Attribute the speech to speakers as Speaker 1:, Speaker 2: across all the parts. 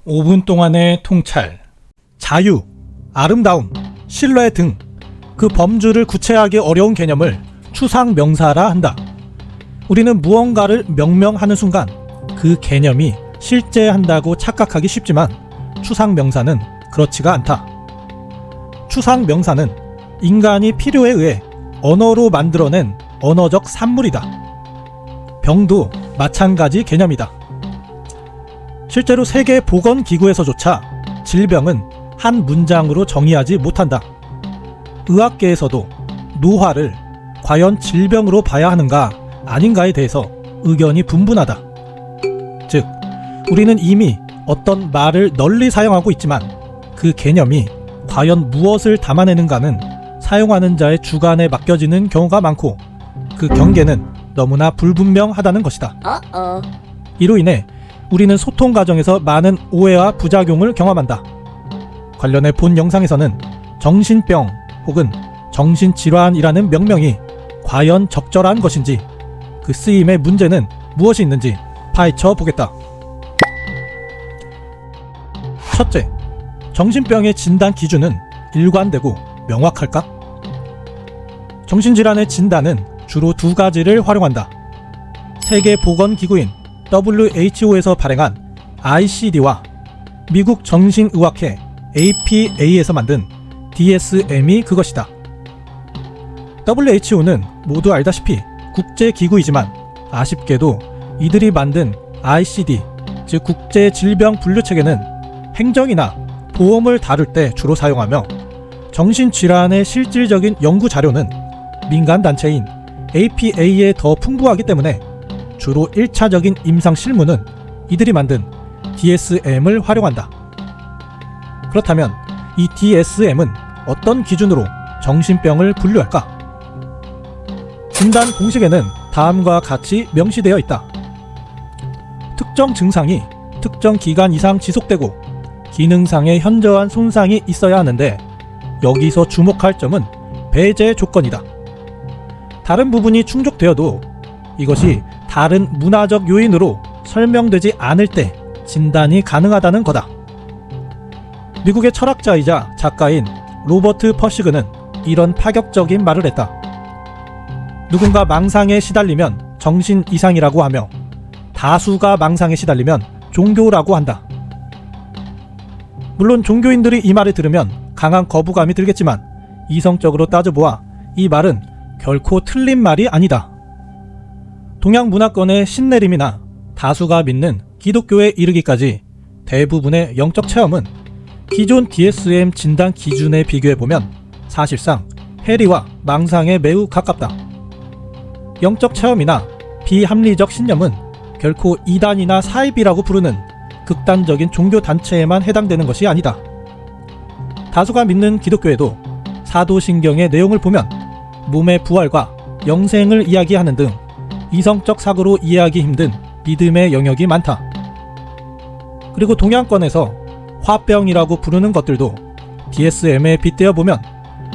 Speaker 1: 5분 동안의 통찰. 자유, 아름다움, 신뢰 등 그 범주를 구체하기 어려운 개념을 추상명사라 한다. 우리는 무언가를 명명하는 순간 그 개념이 실제한다고 착각하기 쉽지만 추상명사는 그렇지가 않다. 추상명사는 인간이 필요에 의해 언어로 만들어낸 언어적 산물이다. 병도 마찬가지 개념이다. 실제로 세계보건기구에서조차 질병은 한 문장으로 정의하지 못한다. 의학계에서도 노화를 과연 질병으로 봐야 하는가 아닌가에 대해서 의견이 분분하다. 즉, 우리는 이미 어떤 말을 널리 사용하고 있지만 그 개념이 과연 무엇을 담아내는가는 사용하는 자의 주관에 맡겨지는 경우가 많고 그 경계는 너무나 불분명하다는 것이다. 이로 인해 우리는 소통 과정에서 많은 오해와 부작용을 경험한다. 관련해 본 영상에서는 정신병 혹은 정신질환이라는 명명이 과연 적절한 것인지 그 쓰임의 문제는 무엇이 있는지 파헤쳐 보겠다. 첫째, 정신병의 진단 기준은 일관되고 명확할까? 정신질환의 진단은 주로 두 가지를 활용한다. 세계보건기구인 WHO에서 발행한 ICD와 미국 정신의학회 APA에서 만든 DSM이 그것이다. WHO는 모두 알다시피 국제기구이지만 아쉽게도 이들이 만든 ICD, 즉 국제질병분류체계는 행정이나 보험을 다룰 때 주로 사용하며 정신질환의 실질적인 연구자료는 민간단체인 APA에 더 풍부하기 때문에 주로 1차적인 임상실무는 이들이 만든 DSM을 활용한다. 그렇다면 이 DSM은 어떤 기준으로 정신병을 분류할까? 진단 공식에는 다음과 같이 명시되어 있다. 특정 증상이 특정 기간 이상 지속되고 기능상의 현저한 손상이 있어야 하는데 여기서 주목할 점은 배제 조건이다. 다른 부분이 충족되어도 이것이 다른 문화적 요인으로 설명되지 않을 때 진단이 가능하다는 거다. 미국의 철학자이자 작가인 로버트 퍼시그는 이런 파격적인 말을 했다. 누군가 망상에 시달리면 정신 이상이라고 하며 다수가 망상에 시달리면 종교라고 한다. 물론 종교인들이 이 말을 들으면 강한 거부감이 들겠지만 이성적으로 따져보아 이 말은 결코 틀린 말이 아니다. 동양 문화권의 신내림이나 다수가 믿는 기독교에 이르기까지 대부분의 영적 체험은 기존 DSM 진단 기준에 비교해보면 사실상 해리와 망상에 매우 가깝다. 영적 체험이나 비합리적 신념은 결코 이단이나 사이비라고 부르는 극단적인 종교 단체에만 해당되는 것이 아니다. 다수가 믿는 기독교에도 사도신경의 내용을 보면 몸의 부활과 영생을 이야기하는 등 이성적 사고로 이해하기 힘든 믿음의 영역이 많다. 그리고 동양권에서 화병이라고 부르는 것들도 DSM에 빗대어 보면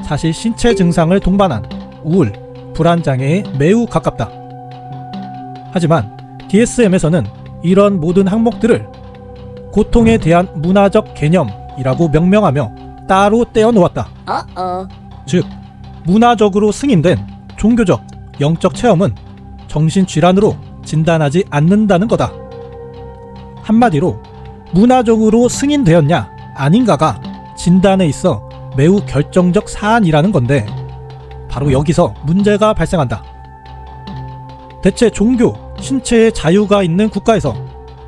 Speaker 1: 사실 신체 증상을 동반한 우울, 불안장애에 매우 가깝다. 하지만 DSM에서는 이런 모든 항목들을 고통에 대한 문화적 개념이라고 명명하며 따로 떼어 놓았다. 즉, 문화적으로 승인된 종교적, 영적 체험은 정신질환으로 진단하지 않는다는 거다. 한마디로 문화적으로 승인되었냐 아닌가가 진단에 있어 매우 결정적 사안이라는 건데 바로 여기서 문제가 발생한다. 대체 종교, 신체의 자유가 있는 국가에서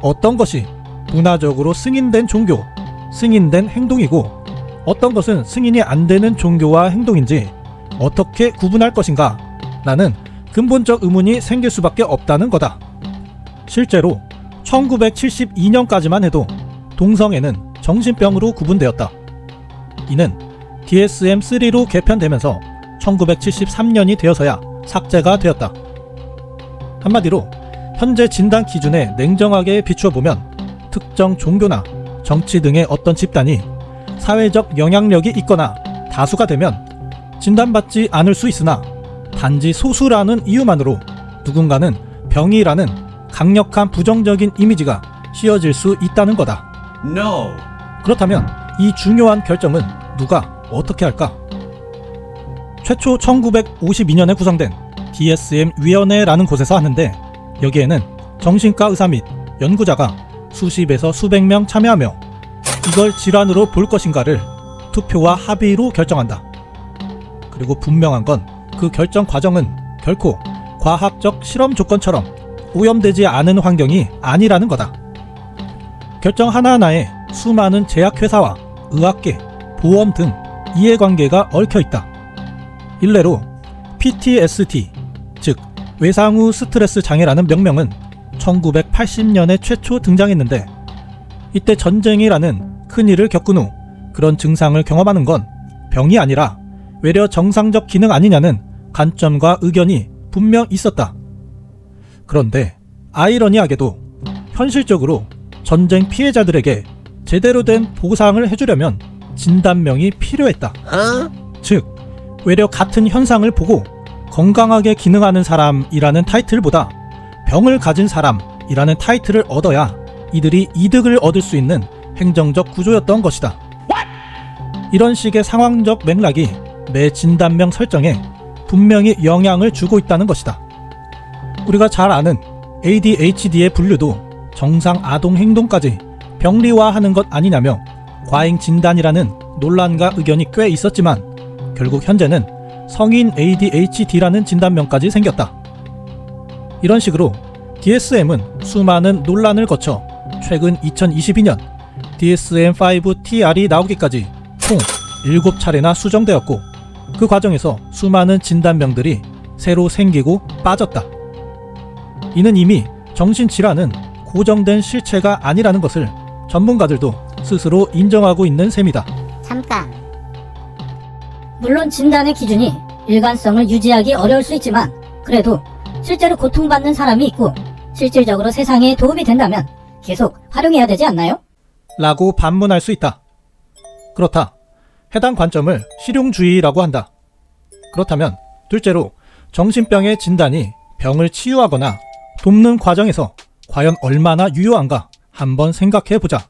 Speaker 1: 어떤 것이 문화적으로 승인된 종교, 승인된 행동이고 어떤 것은 승인이 안 되는 종교와 행동인지 어떻게 구분할 것인가? 라는 근본적 의문이 생길 수밖에 없다는 거다. 실제로 1972년까지만 해도 동성애는 정신병으로 구분되었다. 이는 DSM-3로 개편되면서 1973년이 되어서야 삭제가 되었다. 한마디로 현재 진단 기준에 냉정하게 비추어 보면 특정 종교나 정치 등의 어떤 집단이 사회적 영향력이 있거나 다수가 되면 진단받지 않을 수 있으나 단지 소수라는 이유만으로 누군가는 병이라는 강력한 부정적인 이미지가 씌워질 수 있다는 거다.
Speaker 2: No.
Speaker 1: 그렇다면 이 중요한 결정은 누가 어떻게 할까? 최초 1952년에 구성된 DSM-위원회라는 곳에서 하는데, 여기에는 정신과 의사 및 연구자가 수십에서 수백 명 참여하며 이걸 질환으로 볼 것인가를 투표와 합의로 결정한다. 그리고 분명한 건 그 결정 과정은 결코 과학적 실험 조건처럼 오염되지 않은 환경이 아니라는 거다. 결정 하나하나에 수많은 제약회사와 의학계, 보험 등 이해관계가 얽혀있다. 일례로 PTSD, 즉 외상 후 스트레스 장애라는 명명은 1980년에 최초 등장했는데, 이때 전쟁이라는 큰일을 겪은 후 그런 증상을 경험하는 건 병이 아니라 외려 정상적 기능 아니냐는 관점과 의견이 분명 있었다. 그런데 아이러니하게도 현실적으로 전쟁 피해자들에게 제대로 된 보상을 해주려면 진단명이 필요했다. 즉, 외려 같은 현상을 보고 건강하게 기능하는 사람이라는 타이틀보다 병을 가진 사람이라는 타이틀을 얻어야 이들이 이득을 얻을 수 있는 행정적 구조였던 것이다. 이런 식의 상황적 맥락이 매 진단명 설정에 분명히 영향을 주고 있다는 것이다. 우리가 잘 아는 ADHD의 분류도 정상 아동 행동까지 병리화하는 것 아니냐며 과잉 진단이라는 논란과 의견이 꽤 있었지만, 결국 현재는 성인 ADHD라는 진단명까지 생겼다. 이런 식으로 DSM은 수많은 논란을 거쳐 최근 2022년 DSM-5TR이 나오기까지 총 7차례나 수정되었고, 그 과정에서 수많은 진단명들이 새로 생기고 빠졌다. 이는 이미 정신질환은 고정된 실체가 아니라는 것을 전문가들도 스스로 인정하고 있는 셈이다.
Speaker 3: 잠깐. 물론 진단의 기준이 일관성을 유지하기 어려울 수 있지만, 그래도 실제로 고통받는 사람이 있고 실질적으로 세상에 도움이 된다면 계속 활용해야 되지 않나요?
Speaker 1: 라고 반문할 수 있다. 그렇다. 해당 관점을 실용주의라고 한다. 그렇다면 둘째로 정신병의 진단이 병을 치유하거나 돕는 과정에서 과연 얼마나 유효한가 한번 생각해보자.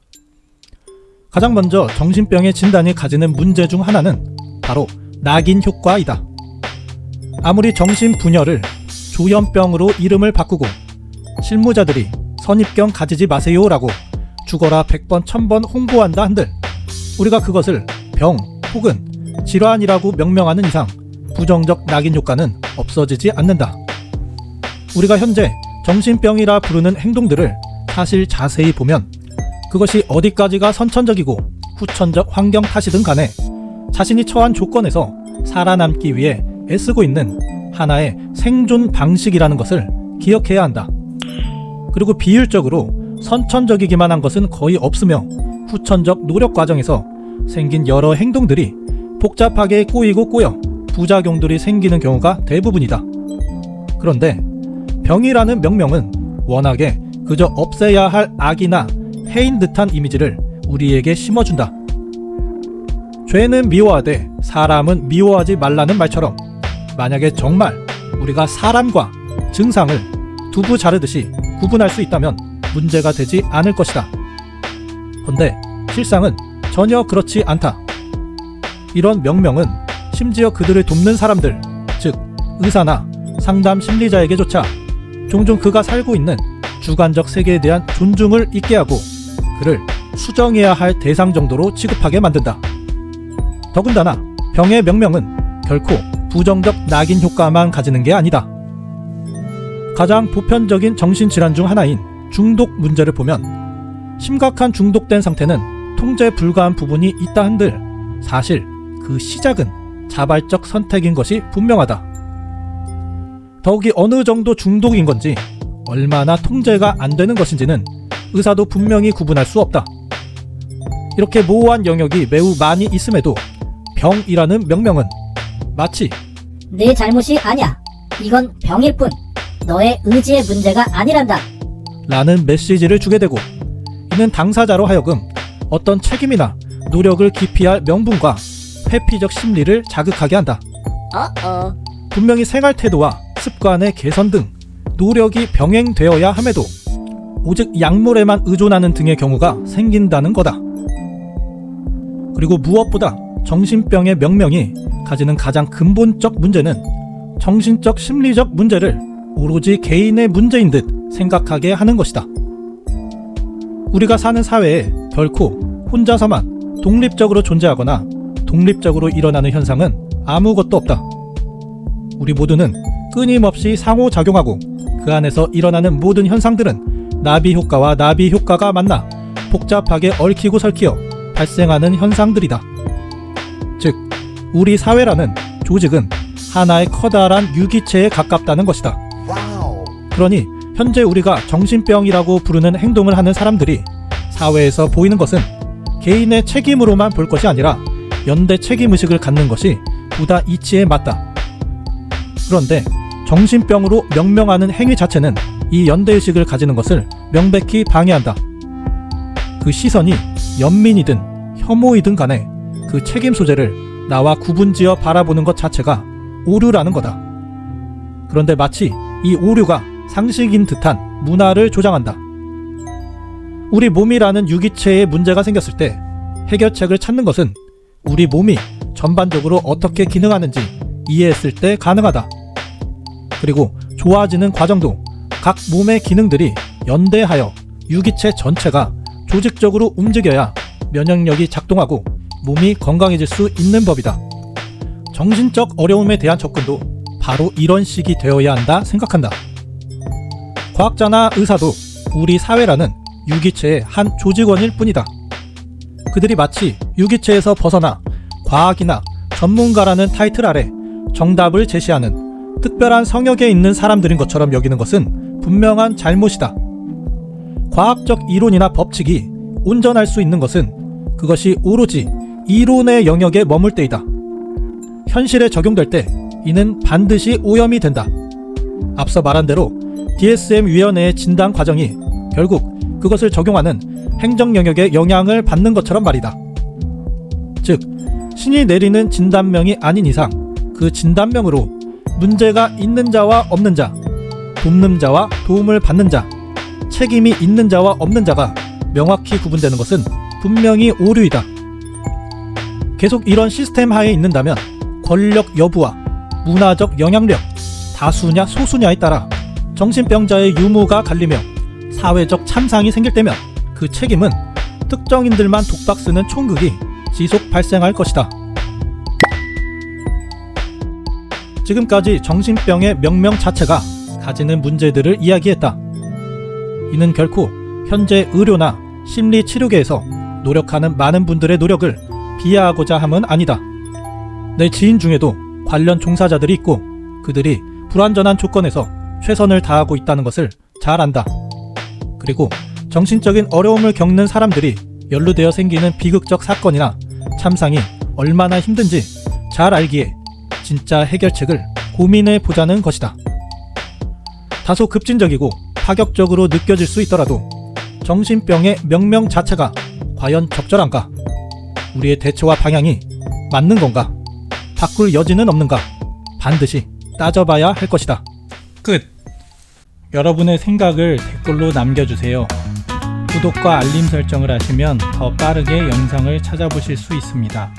Speaker 1: 가장 먼저 정신병의 진단이 가지는 문제 중 하나는 바로 낙인 효과이다. 아무리 정신분열을 조현병으로 이름을 바꾸고 실무자들이 선입견 가지지 마세요라고 죽어라 100번 1000번 홍보한다 한들, 우리가 그것을 병 혹은 질환이라고 명명하는 이상 부정적 낙인 효과는 없어지지 않는다. 우리가 현재 정신병이라 부르는 행동들을 사실 자세히 보면 그것이 어디까지가 선천적이고 후천적 환경 탓이든 간에 자신이 처한 조건에서 살아남기 위해 애쓰고 있는 하나의 생존 방식이라는 것을 기억해야 한다. 그리고 비율적으로 선천적이기만 한 것은 거의 없으며 후천적 노력 과정에서 생긴 여러 행동들이 복잡하게 꼬이고 꼬여 부작용들이 생기는 경우가 대부분이다. 그런데 병이라는 명명은 워낙에 그저 없애야 할 악이나 해인 듯한 이미지를 우리에게 심어준다. 죄는 미워하되 사람은 미워하지 말라는 말처럼, 만약에 정말 우리가 사람과 증상을 두부 자르듯이 구분할 수 있다면 문제가 되지 않을 것이다. 그런데 실상은 전혀 그렇지 않다. 이런 명명은 심지어 그들을 돕는 사람들, 즉 의사나 상담 심리자에게조차 종종 그가 살고 있는 주관적 세계에 대한 존중을 잊게 하고 그를 수정해야 할 대상 정도로 취급하게 만든다. 더군다나 병의 명명은 결코 부정적 낙인 효과만 가지는 게 아니다. 가장 보편적인 정신질환 중 하나인 중독 문제를 보면 심각한 중독된 상태는 통제 불가한 부분이 있다 한들 사실 그 시작은 자발적 선택인 것이 분명하다. 더욱이 어느 정도 중독인 건지 얼마나 통제가 안 되는 것인지는 의사도 분명히 구분할 수 없다. 이렇게 모호한 영역이 매우 많이 있음에도 병이라는 명명은 마치
Speaker 3: 내 잘못이 아니야. 이건 병일 뿐. 너의 의지의 문제가 아니란다.
Speaker 1: 라는 메시지를 주게 되고, 이는 당사자로 하여금 어떤 책임이나 노력을 기피할 명분과 회피적 심리를 자극하게 한다. 분명히 생활 태도와 습관의 개선 등 노력이 병행되어야 함에도 오직 약물에만 의존하는 등의 경우가 생긴다는 거다. 그리고 무엇보다 정신병의 명명이 가지는 가장 근본적 문제는 정신적 심리적 문제를 오로지 개인의 문제인 듯 생각하게 하는 것이다. 우리가 사는 사회에 결코 혼자서만 독립적으로 존재하거나 독립적으로 일어나는 현상은 아무것도 없다. 우리 모두는 끊임없이 상호작용하고 그 안에서 일어나는 모든 현상들은 나비 효과와 나비 효과가 만나 복잡하게 얽히고 설키어 발생하는 현상들이다. 즉, 우리 사회라는 조직은 하나의 커다란 유기체에 가깝다는 것이다. 그러니 현재 우리가 정신병이라고 부르는 행동을 하는 사람들이 사회에서 보이는 것은 개인의 책임으로만 볼 것이 아니라 연대 책임의식을 갖는 것이 보다 이치에 맞다. 그런데 정신병으로 명명하는 행위 자체는 이 연대의식을 가지는 것을 명백히 방해한다. 그 시선이 연민이든 혐오이든 간에 그 책임 소재를 나와 구분지어 바라보는 것 자체가 오류라는 거다. 그런데 마치 이 오류가 상식인 듯한 문화를 조장한다. 우리 몸이라는 유기체에 문제가 생겼을 때 해결책을 찾는 것은 우리 몸이 전반적으로 어떻게 기능하는지 이해했을 때 가능하다. 그리고 좋아지는 과정도 각 몸의 기능들이 연대하여 유기체 전체가 조직적으로 움직여야 면역력이 작동하고 몸이 건강해질 수 있는 법이다. 정신적 어려움에 대한 접근도 바로 이런 식이 되어야 한다 생각한다. 과학자나 의사도 우리 사회라는 유기체의 한 조직원일 뿐이다. 그들이 마치 유기체에서 벗어나 과학이나 전문가라는 타이틀 아래 정답을 제시하는 특별한 성역에 있는 사람들인 것처럼 여기는 것은 분명한 잘못이다. 과학적 이론이나 법칙이 온전할 수 있는 것은 그것이 오로지 이론의 영역에 머물 때이다. 현실에 적용될 때 이는 반드시 오염이 된다. 앞서 말한 대로 DSM-위원회의 진단 과정이 결국 그것을 적용하는 행정 영역에 영향을 받는 것처럼 말이다. 즉, 신이 내리는 진단명이 아닌 이상 그 진단명으로 문제가 있는 자와 없는 자, 돕는 자와 도움을 받는 자, 책임이 있는 자와 없는 자가 명확히 구분되는 것은 분명히 오류이다. 계속 이런 시스템 하에 있는다면 권력 여부와 문화적 영향력, 다수냐 소수냐에 따라 정신병자의 유무가 갈리며 사회적 참상이 생길 때면 그 책임은 특정인들만 독박 쓰는 총극이 지속 발생할 것이다. 지금까지 정신병의 명명 자체가 가지는 문제들을 이야기했다. 이는 결코 현재 의료나 심리치료계에서 노력하는 많은 분들의 노력을 비하하고자 함은 아니다. 내 지인 중에도 관련 종사자들이 있고 그들이 불완전한 조건에서 최선을 다하고 있다는 것을 잘 안다. 그리고 정신적인 어려움을 겪는 사람들이 연루되어 생기는 비극적 사건이나 참상이 얼마나 힘든지 잘 알기에 진짜 해결책을 고민해 보자는 것이다. 다소 급진적이고 파격적으로 느껴질 수 있더라도 정신병의 명명 자체가 과연 적절한가? 우리의 대처와 방향이 맞는 건가? 바꿀 여지는 없는가? 반드시 따져봐야 할 것이다. 끝. 여러분의 생각을 댓글로 남겨주세요. 구독과 알림 설정을 하시면 더 빠르게 영상을 찾아보실 수 있습니다.